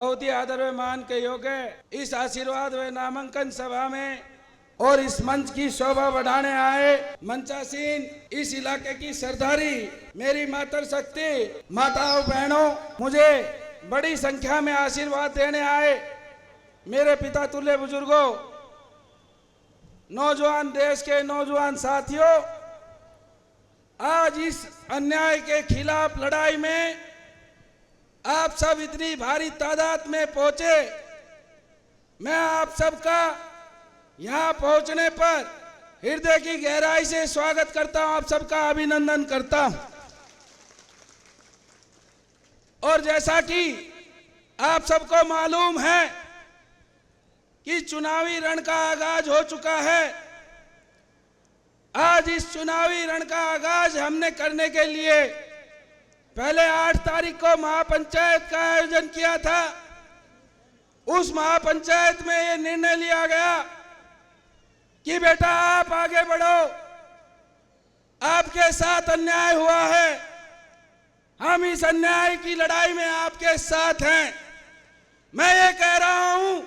बहुत ही आदर व मान के योग्य इस आशीर्वाद व नामांकन सभा में और इस मंच की शोभा बढ़ाने आए मंचासीन इस इलाके की सरदारी मेरी मातर शक्ति माताओं बहनों, मुझे बड़ी संख्या में आशीर्वाद देने आए मेरे पिता तुल्य बुजुर्गों, नौजवान देश के नौजवान साथियों, आज इस अन्याय के खिलाफ लड़ाई में आप सब इतनी भारी तादाद में पहुंचे। मैं आप सबका यहां पहुंचने पर हृदय की गहराई से स्वागत करता हूं, आप सबका अभिनंदन करता हूं। और जैसा कि आप सबको मालूम है कि चुनावी रण का आगाज हो चुका है। आज इस चुनावी रण का आगाज हमने करने के लिए पहले 8 तारीख को महापंचायत का आयोजन किया था। उस महापंचायत में ये निर्णय लिया गया कि बेटा आप आगे बढ़ो, आपके साथ अन्याय हुआ है, हम इस अन्याय की लड़ाई में आपके साथ हैं। मैं ये कह रहा हूं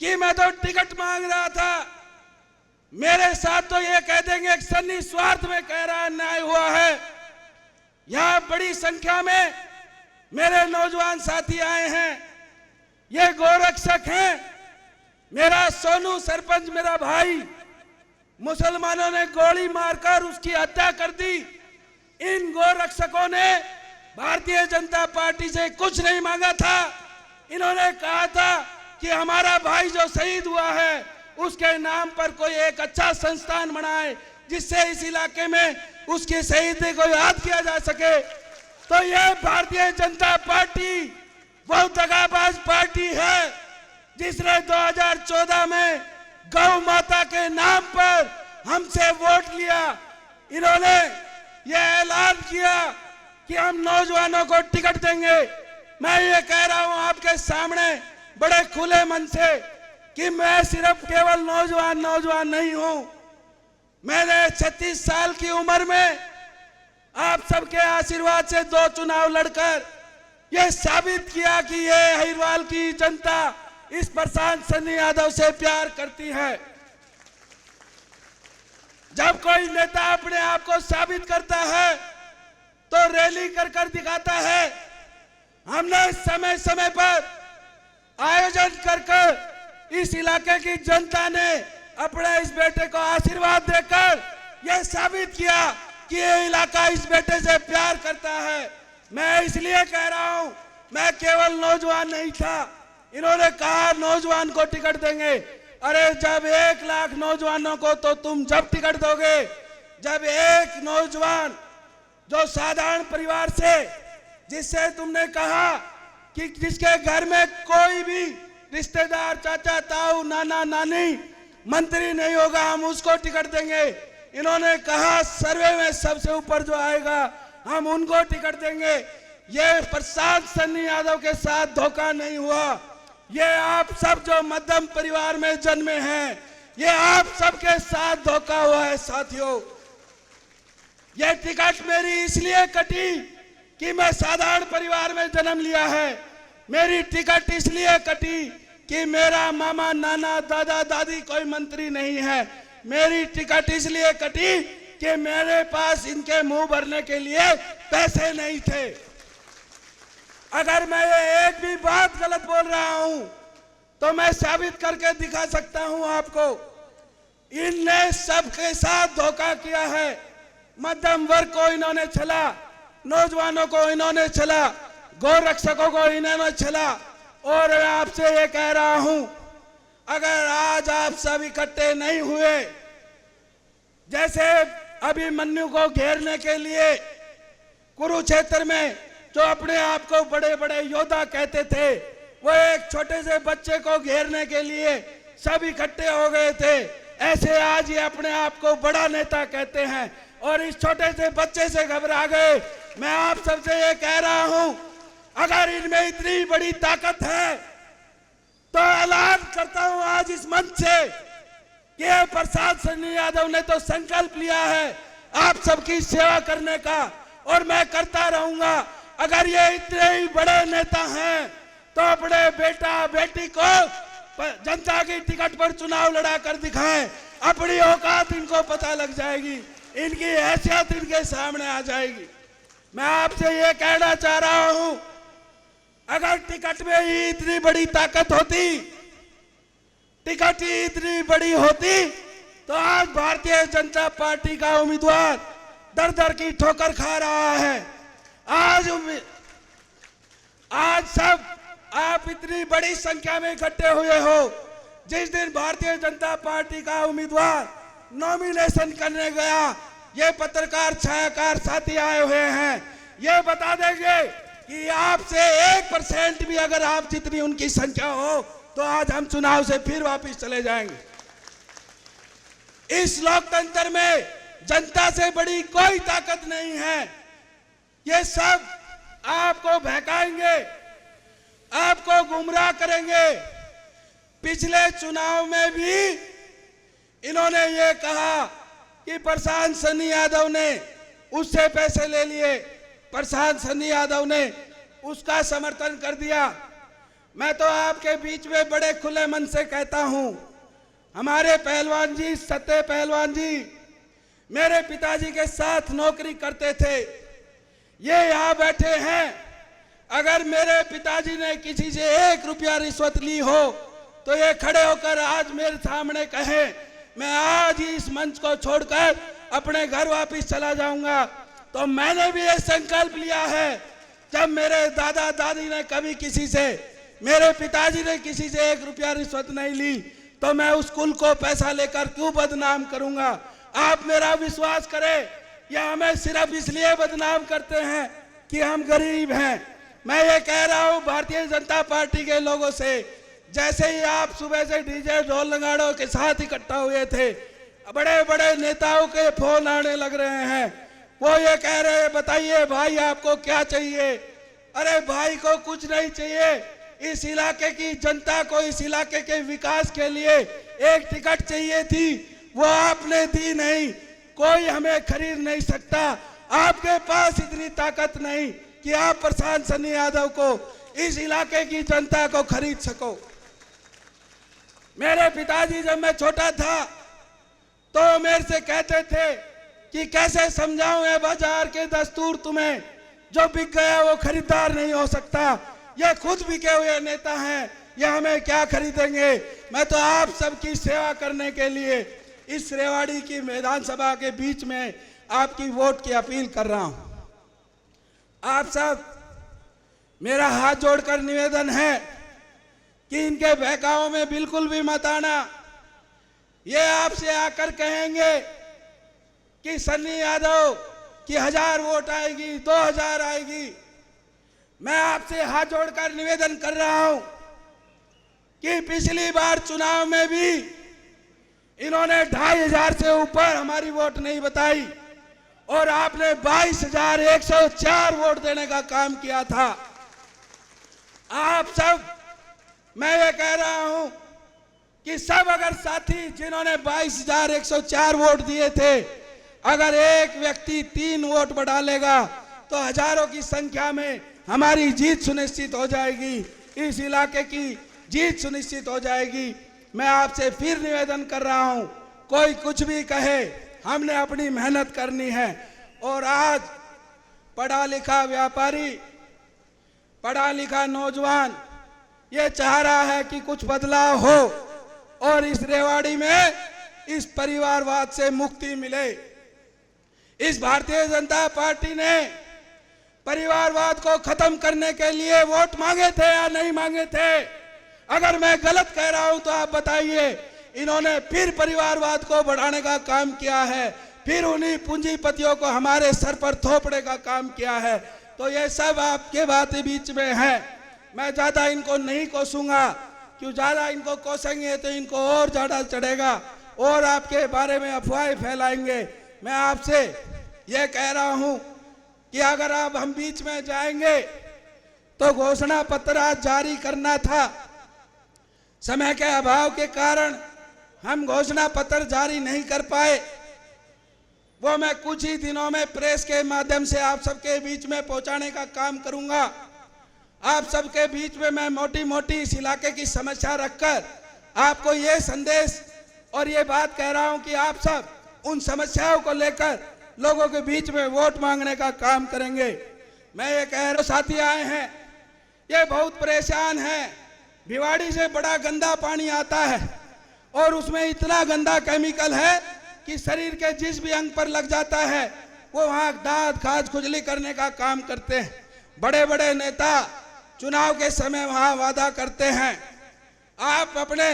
कि मैं तो टिकट मांग रहा था, मेरे साथ तो ये कह देंगे कि निस्वार्थ में कह रहा अन्याय हुआ है। यहां बड़ी संख्या में मेरे नौजवान साथी आए हैं, ये गोरक्षक हैं। मेरा सोनू सरपंच मेरा भाई, मुसलमानों ने गोली मारकर उसकी हत्या कर दी। इन गोरक्षकों ने भारतीय जनता पार्टी से कुछ नहीं मांगा था। इन्होंने कहा था कि हमारा भाई जो शहीद हुआ है उसके नाम पर कोई एक अच्छा संस्थान बनाए जिससे इस इलाके में उसके शहीदी को याद किया जा सके। तो यह भारतीय जनता पार्टी वो दगाबाज पार्टी है जिसने 2014 में गौ माता के नाम पर हमसे वोट लिया। इन्होंने यह ऐलान किया कि हम नौजवानों को टिकट देंगे। मैं ये कह रहा हूं आपके सामने बड़े खुले मन से कि मैं सिर्फ केवल नौजवान नहीं हूं। मैंने 36 साल की उम्र में आप सबके आशीर्वाद से 2 चुनाव लड़कर यह साबित किया कि ये अहिरवाल की जनता इस प्रशांत सन्नी यादव से प्यार करती है। जब कोई नेता अपने आप को साबित करता है तो रैली कर दिखाता है। हमने समय समय पर आयोजन कर इस इलाके की जनता ने अपने इस बेटे को आशीर्वाद देकर यह साबित किया कि ये इलाका इस बेटे से प्यार करता है। मैं इसलिए कह रहा हूं, मैं केवल नौजवान नहीं था। इन्होंने कहा नौजवान को टिकट देंगे। अरे जब 1 लाख नौजवानों को तो तुम जब टिकट दोगे जब एक नौजवान जो साधारण परिवार से, जिससे तुमने कहा कि जिसके घर में कोई भी रिश्तेदार, चाचा ताऊ, नाना नानी, मंत्री नहीं होगा, हम उसको टिकट देंगे। इन्होंने कहा सर्वे में सबसे ऊपर जो आएगा हम उनको टिकट देंगे। ये प्रशांत सन्नी यादव के साथ धोखा नहीं हुआ। ये आप सब जो मध्यम परिवार में जन्मे हैं, ये आप सबके साथ धोखा हुआ है साथियों। ये टिकट मेरी इसलिए कटी कि मैं साधारण परिवार में जन्म लिया है। मेरी टिकट इसलिए कटी कि मेरा मामा, नाना, दादा, दादी कोई मंत्री नहीं है। मेरी टिकट इसलिए कटी कि मेरे पास इनके मुंह भरने के लिए पैसे नहीं थे। अगर मैं ये एक भी बात गलत बोल रहा हूं तो मैं साबित करके दिखा सकता हूं आपको। इनने सबके साथ धोखा किया है। मध्यम वर्ग को इन्होंने छला, नौजवानों को इन्होंने छला, गोरक्षकों को इन्होंने छला। और मैं आपसे ये कह रहा हूं, अगर आज आप सब इकट्ठे नहीं हुए, जैसे अभिमन्यु को घेरने के लिए कुरुक्षेत्र में जो अपने आप को बड़े बड़े योद्धा कहते थे, वो एक छोटे से बच्चे को घेरने के लिए सब इकट्ठे हो गए थे, ऐसे आज ये अपने आप को बड़ा नेता कहते हैं और इस छोटे से बच्चे से घबरा गए। मैं आप सबसे ये कह रहा हूं, अगर इनमें इतनी बड़ी ताकत है तो ऐलान करता हूं आज इस मंच से कि प्रशांत सन्नी यादव ने तो संकल्प लिया है आप सबकी सेवा करने का, और मैं करता रहूंगा। अगर ये इतने ही बड़े नेता हैं तो अपने बेटा बेटी को जनता की टिकट पर चुनाव लड़ा कर दिखाएं। अपनी औकात इनको पता लग जाएगी, इनकी हैसियत इनके सामने आ जाएगी। मैं आपसे ये कहना चाह रहा हूं, अगर टिकट में ही इतनी बड़ी ताकत होती, टिकट ही इतनी बड़ी होती, तो आज भारतीय जनता पार्टी का उम्मीदवार दर दर की ठोकर खा रहा है। आज सब आप इतनी बड़ी संख्या में इकट्ठे हुए हो। जिस दिन भारतीय जनता पार्टी का उम्मीदवार नॉमिनेशन करने गया, ये पत्रकार छायाकार साथी आए हुए हैं, ये बता देंगे कि आपसे 1% भी अगर आप जितनी उनकी संख्या हो तो आज हम चुनाव से फिर वापस चले जाएंगे। इस लोकतंत्र में जनता से बड़ी कोई ताकत नहीं है। ये सब आपको बहकाएंगे, आपको गुमराह करेंगे। पिछले चुनाव में भी इन्होंने ये कहा कि प्रशांत सन्नी यादव ने उससे पैसे ले लिए, प्रशांत सन्नी यादव ने उसका समर्थन कर दिया। मैं तो आपके बीच में बड़े खुले मन से कहता हूं, हमारे पहलवान जी, सत्य पहलवान जी मेरे पिताजी के साथ नौकरी करते थे, ये यहाँ बैठे हैं। अगर मेरे पिताजी ने किसी से 1 रुपया रिश्वत ली हो तो ये खड़े होकर आज मेरे सामने कहें, मैं आज ही इस मंच को छोड़कर अपने घर वापस चला जाऊंगा। तो मैंने भी ये संकल्प लिया है, जब मेरे दादा दादी ने कभी किसी से, मेरे पिताजी ने किसी से 1 रुपया रिश्वत नहीं ली, तो मैं उस कुल को पैसा लेकर क्यों बदनाम करूंगा। आप मेरा विश्वास करें, या हमें सिर्फ इसलिए बदनाम करते हैं कि हम गरीब हैं। मैं ये कह रहा हूं भारतीय जनता पार्टी के लोगों से, जैसे ही आप सुबह से डीजे ढोल नगाड़ों के साथ इकट्ठा हुए थे, बड़े बड़े नेताओं के फोन आने लग रहे हैं। वो ये कह रहे हैं, बताइए भाई आपको क्या चाहिए। अरे भाई को कुछ नहीं चाहिए, इस इलाके की जनता को, इस इलाके के विकास के लिए एक टिकट चाहिए थी, वो आपने दी नहीं। कोई हमें खरीद नहीं सकता। आपके पास इतनी ताकत नहीं कि आप प्रशांत सन्नी यादव को, इस इलाके की जनता को खरीद सको। मेरे पिताजी जब मैं छोटा था तो मेरे से कहते थे कि कैसे समझाऊं ये बाजार के दस्तूर तुम्हें, जो बिक गया वो खरीदार नहीं हो सकता। ये खुद बिके हुए नेता हैं, ये हमें क्या खरीदेंगे। मैं तो आप सबकी सेवा करने के लिए इस रेवाड़ी की मैदान सभा के बीच में आपकी वोट की अपील कर रहा हूं। आप सब मेरा हाथ जोड़कर निवेदन है कि इनके बहकावों में बिल्कुल भी मत आना। ये आपसे आकर कहेंगे कि सन्नी यादव की 1000 वोट आएगी, 2000 आएगी। मैं आपसे हाथ जोड़कर निवेदन कर रहा हूं कि पिछली बार चुनाव में भी इन्होंने 2500 से ऊपर हमारी वोट नहीं बताई और आपने 22,104 वोट देने का काम किया था। आप सब, मैं ये कह रहा हूं कि सब अगर साथी जिन्होंने 22,104 वोट दिए थे, अगर एक व्यक्ति 3 वोट बढ़ा लेगा तो हजारों की संख्या में हमारी जीत सुनिश्चित हो जाएगी, इस इलाके की जीत सुनिश्चित हो जाएगी। मैं आपसे फिर निवेदन कर रहा हूं, कोई कुछ भी कहे, हमने अपनी मेहनत करनी है। और आज पढ़ा लिखा व्यापारी, पढ़ा लिखा नौजवान ये चाह रहा है कि कुछ बदलाव हो और इस रेवाड़ी में इस परिवारवाद से मुक्ति मिले। इस भारतीय जनता पार्टी ने परिवारवाद को खत्म करने के लिए वोट मांगे थे या नहीं मांगे थे? अगर मैं गलत कह रहा हूं तो आप बताइए। इन्होंने फिर परिवारवाद को बढ़ाने का काम किया है, फिर उन्हीं पूंजीपतियों को हमारे सर पर थोपने का काम किया है। तो ये सब आपके बातें बीच में है। मैं ज्यादा इनको नहीं कोसूंगा, क्यों ज्यादा इनको कोसेंगे तो इनको और ज्यादा चढ़ेगा और आपके बारे में अफवाहें फैलाएंगे। मैं आपसे ये कह रहा हूं कि अगर आप हम बीच में जाएंगे तो घोषणा पत्र आज जारी करना था, समय के अभाव के कारण हम घोषणा पत्र जारी नहीं कर पाए। वो मैं कुछ ही दिनों में प्रेस के माध्यम से आप सबके बीच में पहुंचाने का काम करूंगा। आप सबके बीच में मैं मोटी मोटी इस इलाके की समस्या रखकर आपको ये संदेश और ये बात कह रहा हूं कि आप सब उन समस्याओं को लेकर लोगों के बीच में वोट मांगने का काम करेंगे। मैं ये कह रहा हूं, साथी आए हैं, ये बहुत परेशान हैं। भिवाड़ी से बड़ा गंदा पानी आता है और उसमें इतना गंदा केमिकल है कि शरीर के जिस भी अंग पर लग जाता है वो वहाँ दांत खाज खुजली करने का काम करते हैं। बड़े बड़े नेता चुनाव के समय वहाँ वादा करते हैं। आप अपने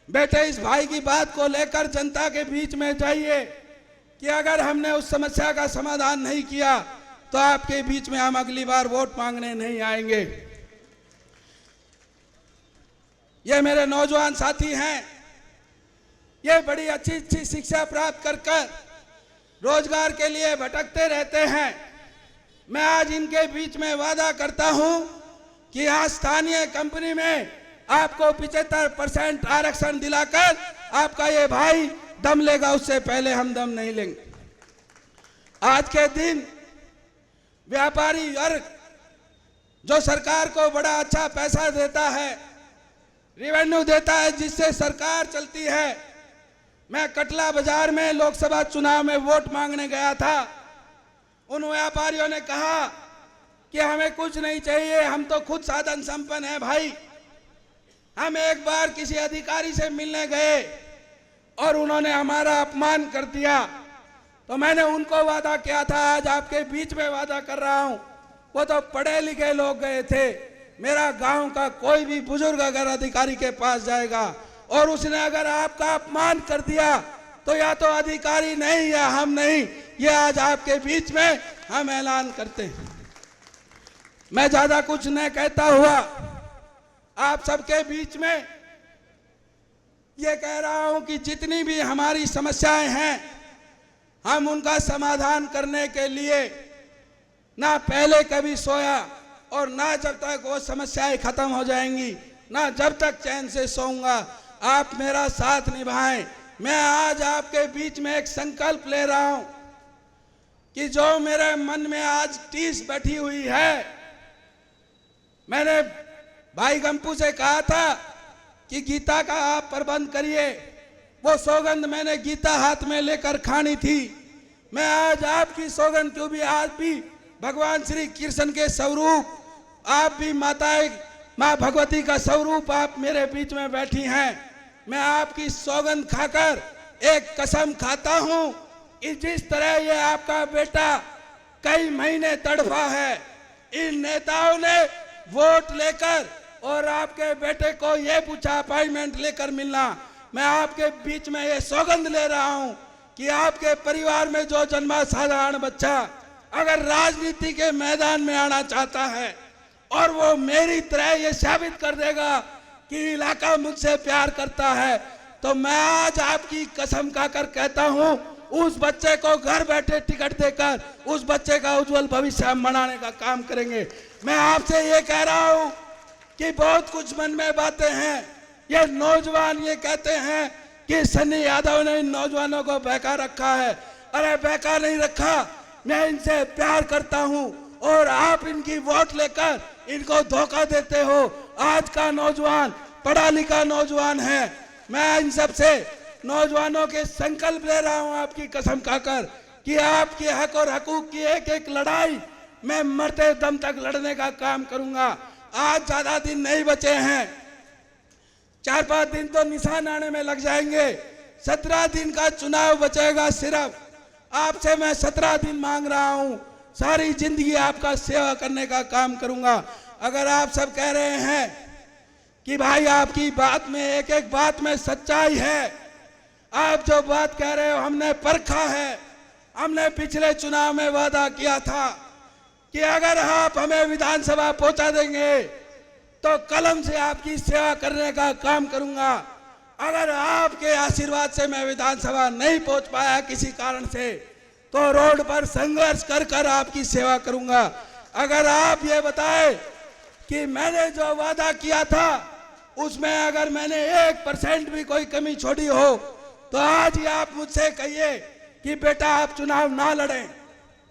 बेटे इस भाई की बात को लेकर जनता के बीच में जाइए कि अगर हमने उस समस्या का समाधान नहीं किया तो आपके बीच में हम अगली बार वोट मांगने नहीं आएंगे। ये मेरे नौजवान साथी हैं, ये बड़ी अच्छी अच्छी शिक्षा प्राप्त कर रोजगार के लिए भटकते रहते हैं। मैं आज इनके बीच में वादा करता हूं कि यहाँ स्थानीय कंपनी में आपको 75% आरक्षण दिलाकर आपका ये भाई दम लेगा, उससे पहले हम दम नहीं लेंगे। आज के दिन व्यापारी वर्ग जो सरकार को बड़ा अच्छा पैसा देता है, रेवेन्यू देता है, जिससे सरकार चलती है। मैं कटला बाजार में लोकसभा चुनाव में वोट मांगने गया था। उन व्यापारियों ने कहा कि हमें कुछ नहीं चाहिए, हम तो खुद साधन संपन्न है भाई। हम एक बार किसी अधिकारी से मिलने गए और उन्होंने हमारा अपमान कर दिया। तो मैंने उनको वादा किया था, आज आपके बीच में वादा कर रहा हूं, वो तो पढ़े लिखे लोग गए थे। मेरा गांव का कोई भी बुजुर्ग अगर अधिकारी के पास जाएगा और उसने अगर आपका अपमान कर दिया तो या तो अधिकारी नहीं या हम नहीं, ये आज आपके बीच में हम ऐलान करते हैं। मैं ज्यादा कुछ नहीं कहता हुआ आप सबके बीच में ये कह रहा हूं कि जितनी भी हमारी समस्याएं हैं हम उनका समाधान करने के लिए ना पहले कभी सोया और ना जब तक वो समस्याएं खत्म हो जाएंगी, ना जब तक चैन से सोऊंगा। आप मेरा साथ निभाएं। मैं आज आपके बीच में एक संकल्प ले रहा हूं कि जो मेरे मन में आज टीस बैठी हुई है, मैंने भाई गंपू से कहा था कि गीता का आप प्रबंध करिए। वो सौगंध मैंने गीता हाथ में लेकर खानी थी। मैं आज आपकी सौगंध, क्यों भी आज भी भगवान श्री कृष्ण के स्वरूप, आप भी माँ भगवती का स्वरूप आप मेरे बीच में बैठी हैं। मैं आपकी सौगंध खाकर एक कसम खाता हूं कि जिस तरह ये आपका बेटा कई महीने तड़फा है, इन नेताओं ने वोट लेकर और आपके बेटे को ये पूछा अपॉइंटमेंट लेकर मिलना। मैं आपके बीच में ये सौगंध ले रहा हूं कि आपके परिवार में जो जन्मा साधारण बच्चा अगर राजनीति के मैदान में आना चाहता है और वो मेरी तरह ये साबित कर देगा कि इलाका मुझसे प्यार करता है, तो मैं आज आपकी कसम खाकर कहता हूं उस बच्चे को घर बैठे टिकट देकर उस बच्चे का उज्जवल भविष्य हम बनाने का काम करेंगे। मैं आपसे ये कह रहा हूं कि बहुत कुछ मन में बातें हैं। ये नौजवान ये कहते हैं कि सन्नी यादव ने इन नौजवानों को बहका रखा है। अरे बहका नहीं रखा, मैं इनसे प्यार करता हूं और आप इनकी वोट लेकर इनको धोखा देते हो। आज का नौजवान पढ़ा लिखा नौजवान है। मैं इन सब से नौजवानों के संकल्प ले रहा हूं आपकी कसम खाकर कि आपके हक और हकूक की एक एक लड़ाई मैं मरते दम तक लड़ने का काम करूंगा। आज ज्यादा दिन नहीं बचे हैं, 4-5 दिन तो निशान आने में लग जाएंगे। 17 दिन का चुनाव बचेगा सिर्फ। आपसे मैं 17 दिन मांग रहा हूं, सारी जिंदगी आपका सेवा करने का काम करूंगा। अगर आप सब कह रहे हैं कि भाई आपकी बात में एक एक बात में सच्चाई है, आप जो बात कह रहे हो हमने परखा है। हमने पिछले चुनाव में वादा किया था कि अगर आप हमें विधानसभा पहुंचा देंगे तो कलम से आपकी सेवा करने का काम करूंगा। अगर आपके आशीर्वाद से मैं विधानसभा नहीं पहुंच पाया किसी कारण से, तो रोड पर संघर्ष कर कर आपकी सेवा करूंगा। अगर आप ये बताएं कि मैंने जो वादा किया था उसमें अगर मैंने 1% भी कोई कमी छोड़ी हो, तो आज ही आप मुझसे कहिए कि बेटा आप चुनाव ना लड़ें।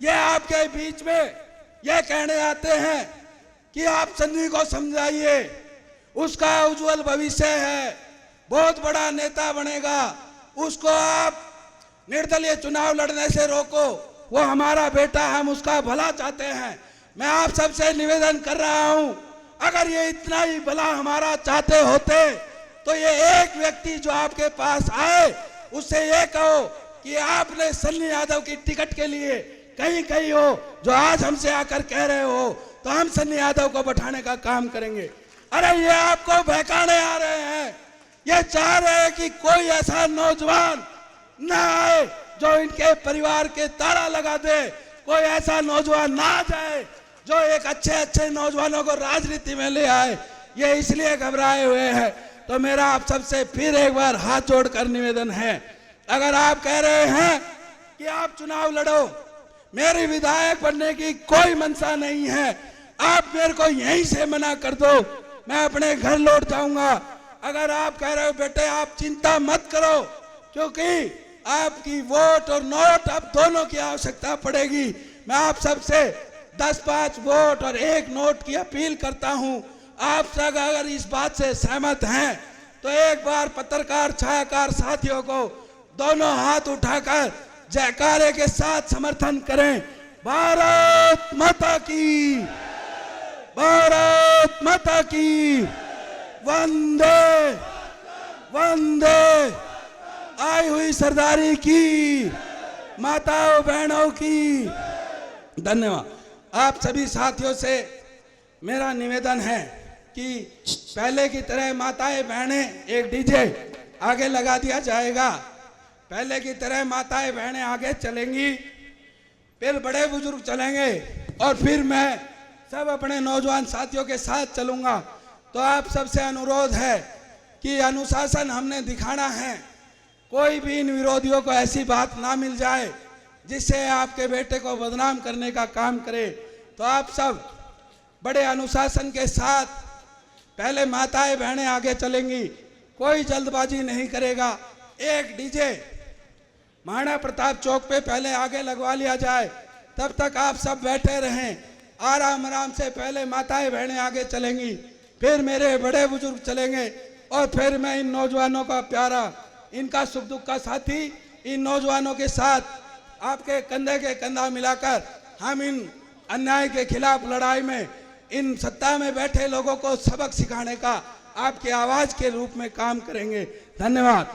ये आपके बीच में ये कहने आते हैं कि आप सन्नी को समझाइए, उसका उज्जवल भविष्य है, बहुत बड़ा नेता बनेगा, उसको आप निर्दलीय चुनाव लड़ने से रोको। वो हमारा बेटा, हम उसका भला चाहते हैं। मैं आप सबसे निवेदन कर रहा हूं, अगर ये इतना ही भला हमारा चाहते होते तो ये एक व्यक्ति जो आपके पास आए उससे ये कहो कि आपने सन्नी यादव की टिकट के लिए कहीं कहीं हो जो आज हमसे आकर कह रहे हो, तो हम सन्नी यादव को बैठाने का काम करेंगे। अरे ये आपको बहकाने आ रहे हैं, ये चाह रहे हैं कि कोई ऐसा नौजवान ना आए जो इनके परिवार के ताला लगा दे, कोई ऐसा नौजवान ना आ जाए जो एक अच्छे अच्छे नौजवानों को राजनीति में ले आए। ये इसलिए घबराए हुए हैं। तो मेरा आप सबसे फिर एक बार हाथ जोड़कर निवेदन है, अगर आप कह रहे हैं कि आप चुनाव लड़ो, मेरी विधायक बनने की कोई मंशा नहीं है, आप मेरे को यहीं से मना कर दो, मैं अपने घर लौट जाऊंगा। अगर आप कह रहे हो बेटे आप चिंता मत करो, क्योंकि आपकी वोट और नोट अब दोनों की आवश्यकता पड़ेगी, मैं आप सबसे 10-5 वोट और 1 नोट की अपील करता हूं। आप सब अगर इस बात से सहमत हैं तो एक बार पत्रकार छायाकार साथियों को दोनों हाथ उठाकर जयकारे के साथ समर्थन करें। भारत माता की, भारत माता की, वंदे वंदे। आई हुई सरदारी की, माताओं बहनों की धन्यवाद। आप सभी साथियों से मेरा निवेदन है कि पहले की तरह माताएं बहनें, एक डीजे आगे लगा दिया जाएगा, पहले की तरह माताएं बहनें आगे चलेंगी, फिर बड़े बुजुर्ग चलेंगे और फिर मैं सब अपने नौजवान साथियों के साथ चलूंगा। तो आप सबसे अनुरोध है कि अनुशासन हमने दिखाना है, कोई भी इन विरोधियों को ऐसी बात ना मिल जाए जिससे आपके बेटे को बदनाम करने का काम करे। तो आप सब बड़े अनुशासन के साथ, पहले माताएं बहनें आगे चलेंगी, कोई जल्दबाजी नहीं करेगा। एक डीजे महाराणा प्रताप चौक पे पहले आगे लगवा लिया जाए, तब तक आप सब बैठे रहें, आराम आराम से। पहले माताएं बहनें आगे चलेंगी, फिर मेरे बड़े बुजुर्ग चलेंगे और फिर मैं इन नौजवानों का प्यारा, इनका सुख दुख का साथी, इन नौजवानों के साथ आपके कंधे के कंधा मिलाकर हम इन अन्याय के खिलाफ लड़ाई में इन सत्ता में बैठे लोगों को सबक सिखाने का आपकी आवाज के रूप में काम करेंगे। धन्यवाद।